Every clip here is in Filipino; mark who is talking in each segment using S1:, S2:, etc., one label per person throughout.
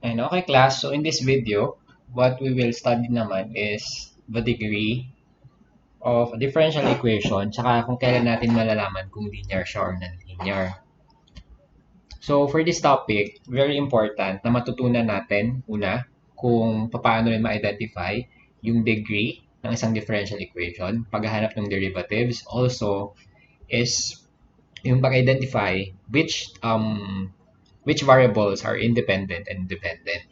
S1: And okay class, so in this video, what we will study naman is the degree of a differential equation tsaka kung kailan natin malalaman kung linear siya or non-linear. So for this topic, very important na matutunan natin una kung paano rin ma-identify yung degree ng isang differential equation, paghahanap ng derivatives. Also is yung pag-identify which variables are independent and dependent.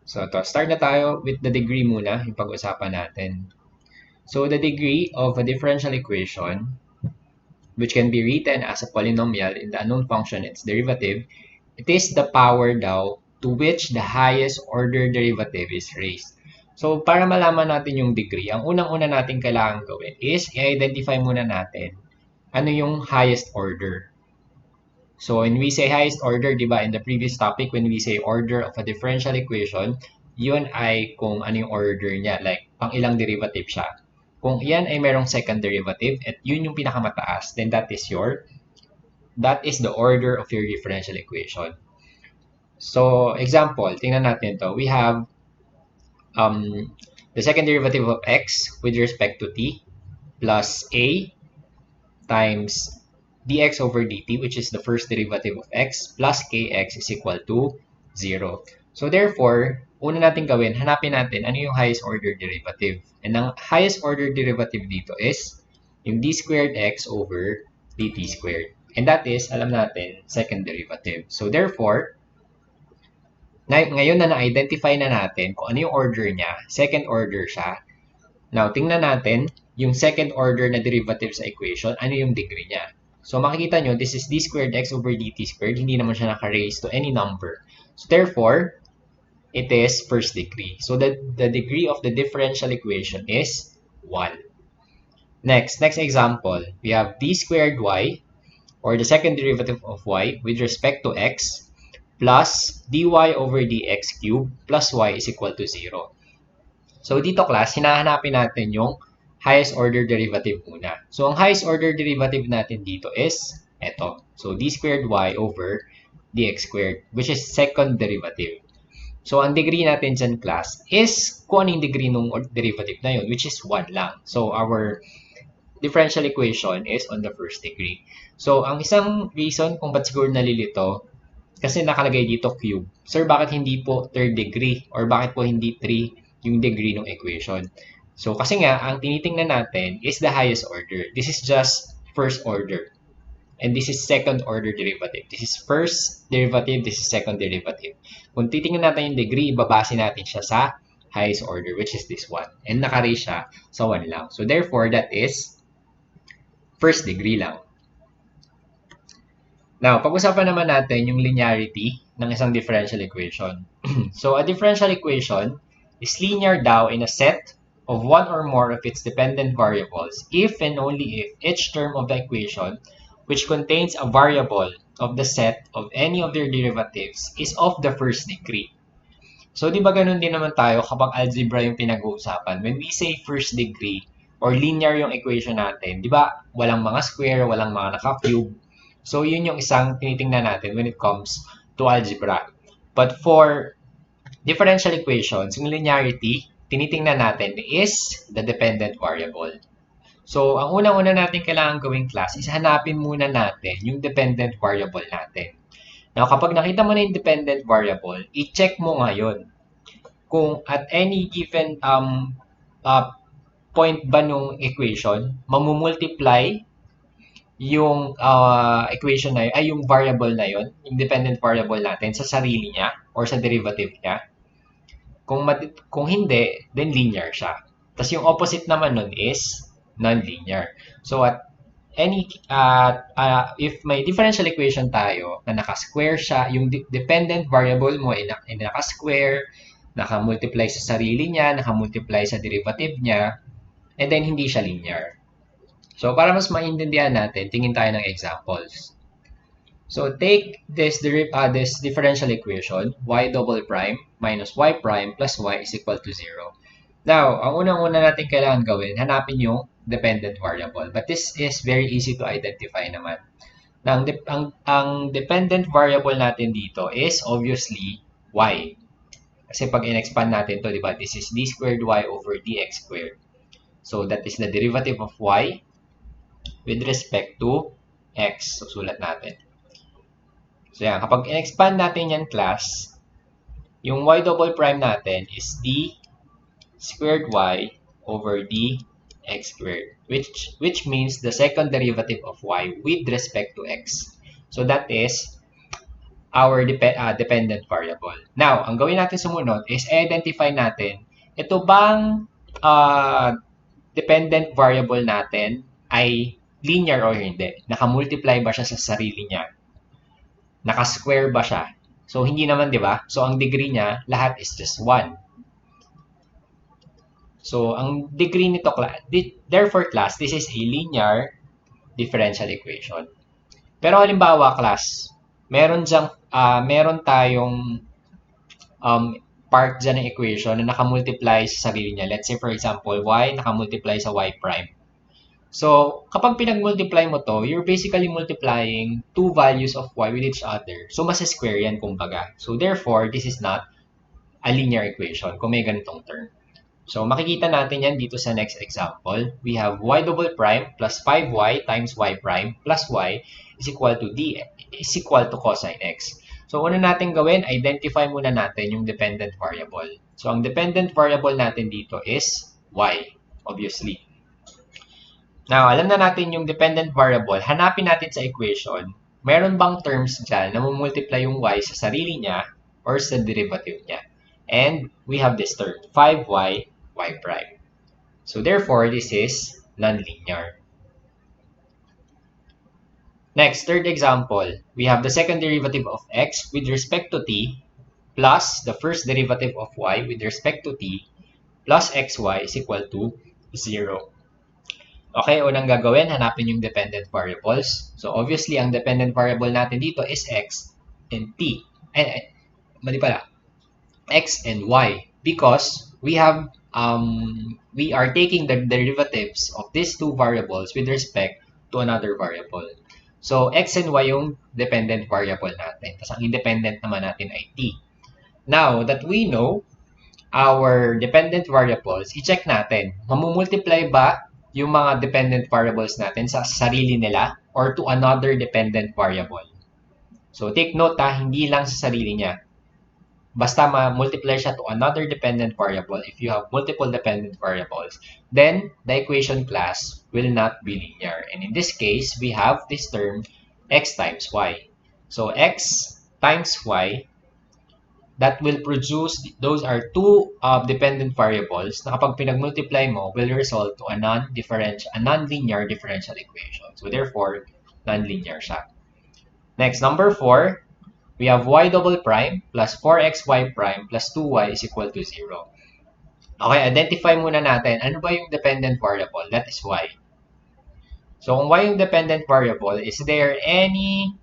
S1: So, start na tayo with the degree muna, yung pag-usapan natin. So, the degree of a differential equation, which can be written as a polynomial in the unknown function its derivative, it is the power daw to which the highest order derivative is raised. So, para malaman natin yung degree, ang unang-una natin kailangan gawin is i-identify muna natin ano yung highest order. So when we say highest order, di ba, in the previous topic, when we say order of a differential equation, yun ay kung ano yung order niya, like pang ilang derivative siya. Kung yan ay merong second derivative at yun yung pinakamataas, then that is the order of your differential equation. So example, tingnan natin to. We have the second derivative of x with respect to t plus a times dx over dt, which is the first derivative of x, plus kx is equal to 0. So therefore, una natin gawin, hanapin natin ano yung highest order derivative. And ang highest order derivative dito is yung d squared x over dt squared. And that is, alam natin, second derivative. So therefore, ngayon na na-identify na natin kung ano yung order niya, second order siya. Now, tingnan natin yung second order na derivative sa equation, ano yung degree niya. So makikita nyo, this is d squared x over dt squared. Hindi naman siya naka-raise to any number. So therefore, it is first degree. So the degree of the differential equation is 1. Next example, we have d squared y, or the second derivative of y with respect to x, plus dy over dx cubed plus y is equal to 0. So dito class, hinahanapin natin yung highest order derivative muna. So, ang highest order derivative natin dito is ito. So, d squared y over dx squared, which is second derivative. So, ang degree natin dyan, class, is kung anong degree ng derivative na yun, which is 1 lang. So, our differential equation is on the first degree. So, ang isang reason kung ba't siguro nalilito, kasi nakalagay dito cube. Sir, bakit hindi po third degree? Or bakit po hindi 3 yung degree ng equation? So, kasi nga, ang tinitingnan natin is the highest order. This is just first order. And this is second order derivative. This is first derivative, this is second derivative. Kung titingnan natin yung degree, ibabase natin siya sa highest order, which is this one. And naka-raise siya sa 1 lang. So, therefore, that is first degree lang. Now, pag-usapan naman natin yung linearity ng isang differential equation. So, a differential equation is linear daw in a set of one or more of its dependent variables if and only if each term of the equation which contains a variable of the set of any of their derivatives is of the first degree. So, di ba ganun din naman tayo kapag algebra yung pinag-uusapan? When we say first degree or linear yung equation natin, di ba walang mga square, walang mga naka-cube. So, yun yung isang tinitingnan natin when it comes to algebra. But for differential equations, yung linearity, tinitingnan natin is the dependent variable. So, ang unang-una natin kailangan gawing class is hanapin muna natin yung dependent variable natin. Now, kapag nakita mo na yung dependent variable, i-check mo ngayon kung at any given point ba nung equation, mamumultiply yung equation na yun, ay yung variable na yun, yung dependent variable natin sa sarili niya or sa derivative niya. Kung hindi, then linear siya. Tapos yung opposite naman nun is non-linear. So at if may differential equation tayo na naka-square siya, yung dependent variable mo ay naka-square, naka-multiply sa sarili niya, naka-multiply sa derivative niya, and then hindi siya linear. So para mas maintindihan natin, tingin tayo ng examples. So take this differential equation, y double prime minus y prime plus y is equal to 0. Now, ang unang-una natin kailangan gawin, hanapin yung dependent variable. But this is very easy to identify naman. Now, ang dependent variable natin dito is obviously y. Kasi pag in-expand natin to, di ba, this is d squared y over dx squared. So that is the derivative of y with respect to x. So sulat natin. So yan, kapag in-expand natin yan class, yung y double prime natin is d squared y over dx squared, which means the second derivative of y with respect to x. So that is our dependent variable. Now, ang gawin natin sumunod is identify natin, ito bang dependent variable natin ay linear or hindi? Naka-multiply ba siya sa sarili niya? Naka-square ba siya? So, hindi naman, di ba? So, ang degree niya, lahat is just 1. So, ang degree nito, therefore class, this is a linear differential equation. Pero halimbawa class, meron tayong part dyan ng equation na nakamultiply sa sarili niya. Let's say for example, y nakamultiply sa y prime. So, kapag pinag-multiply mo to, you're basically multiplying two values of y with each other. So, mas square yan kumbaga. So, therefore, this is not a linear equation kung may ganitong term. So, makikita natin yan dito sa next example. We have y double prime plus 5y times y prime plus y is equal to cosine x. So, una natin gawin, identify muna natin yung dependent variable. So, ang dependent variable natin dito is y, obviously. Now, alam na natin yung dependent variable. Hanapin natin sa equation, meron bang terms dyan na multiply yung y sa sarili niya or sa derivative niya. And we have this term, 5y, y prime. So, therefore, this is nonlinear. Next, third example, we have the second derivative of x with respect to t plus the first derivative of y with respect to t plus xy is equal to 0. Okay, unang gagawin, hanapin yung dependent variables. So, obviously, ang dependent variable natin dito is x and t. Mali pala, x and y because we are taking the derivatives of these two variables with respect to another variable. So, x and y yung dependent variable natin. Tapos, ang independent naman natin ay t. Now, that we know our dependent variables, i-check natin, mamumultiply ba yung mga dependent variables natin sa sarili nila or to another dependent variable? So, take note hindi lang sa sarili niya. Basta ma-multiply siya to another dependent variable. If you have multiple dependent variables, then the equation class will not be linear. And in this case, we have this term x times y. So x times y, that will produce, those are two dependent variables na kapag pinag-multiply mo will result to a non-linear differential equation. So therefore, non-linear siya. Next, number 4. We have y double prime plus 4xy prime plus 2y is equal to 0. Okay, identify muna natin, ano ba yung dependent variable? That is y. So, kung y yung dependent variable, is there any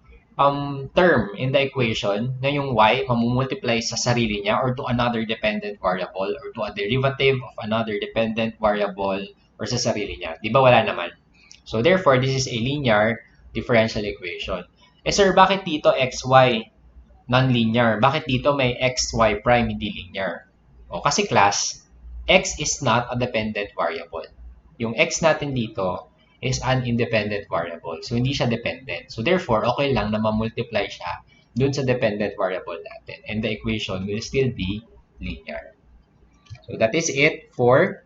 S1: term in the equation na yung y mamumultiply sa sarili niya or to another dependent variable or to a derivative of another dependent variable or sa sarili niya? Di ba wala naman? So, therefore, this is a linear differential equation. Eh sir, bakit dito xy non-linear? Bakit dito may xy prime hindi linear? O kasi class, x is not a dependent variable. Yung x natin dito is an independent variable. So, hindi siya dependent. So, therefore, okay lang na ma-multiply siya dun sa dependent variable natin. And the equation will still be linear. So, that is it for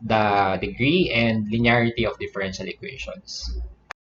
S1: the degree and linearity of differential equations.